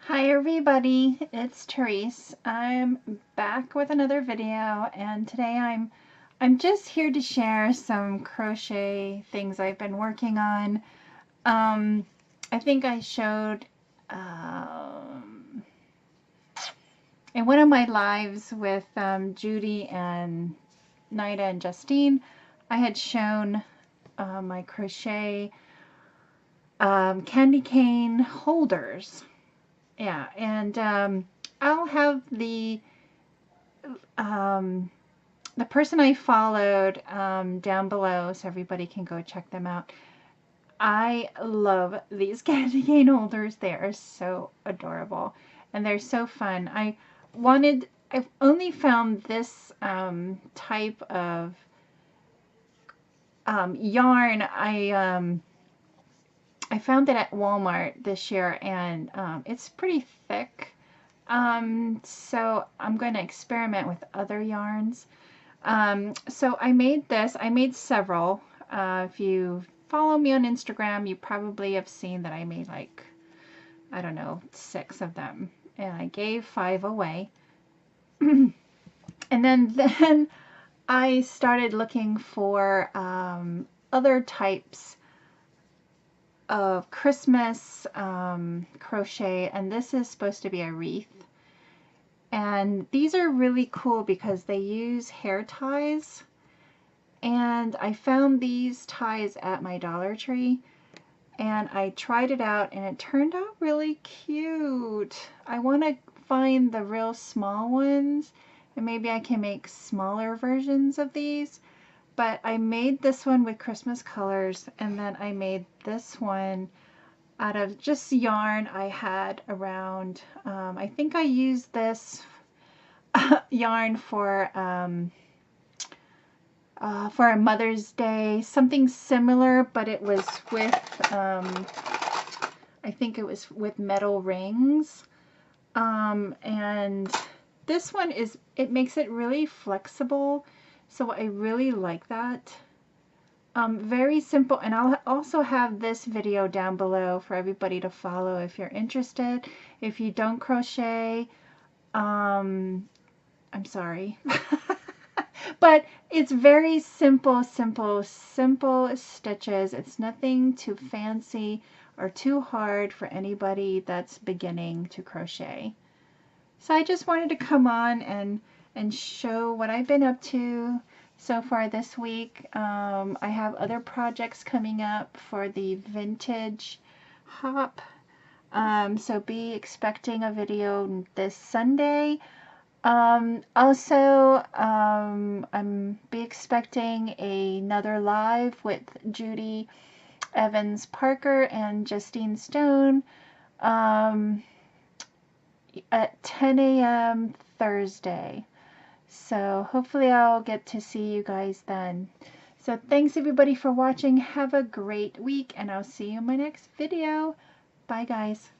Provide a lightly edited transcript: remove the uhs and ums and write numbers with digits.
Hi everybody, it's Tereese. I'm back with another video, and today I'm just here to share some crochet things I've been working on. I think I showed in one of my lives with Judy and Nida and Justine, I had shown my crochet candy cane holders. Yeah, and I'll have the person I followed down below so everybody can go check them out. I love these candy cane holders. They are so adorable and they're so fun. I've only found this type of yarn. I found it at Walmart this year, and it's pretty thick. So I'm going to experiment with other yarns. So I made this. I made several. If you follow me on Instagram, you probably have seen that I made like, I don't know, 6 of them. And I gave 5 away. And then I started looking for other types of Christmas crochet, and this is supposed to be a wreath. And these are really cool because they use hair ties, and I found these ties at my Dollar Tree, and I tried it out and it turned out really cute. I want to find the real small ones, and maybe I can make smaller versions of these. But I made this one with Christmas colors, and then I made this one out of just yarn I had around. I think I used this yarn for a Mother's Day, something similar, but it was with, I think it was with metal rings. And this one it makes it really flexible, so I really like that. Very simple, and I'll also have this video down below for everybody to follow if you're interested. If you don't crochet, I'm sorry. But it's very simple stitches. It's nothing too fancy or too hard for anybody that's beginning to crochet. So I just wanted to come on and show what I've been up to so far this week. I have other projects coming up for the vintage hop. So be expecting a video this Sunday. Also, I'm be expecting another live with Judy Evans Parker and Justine Stone at 10 a.m. Thursday. So hopefully I'll get to see you guys then. So thanks everybody for watching. Have a great week, and I'll see you in my next video. Bye guys.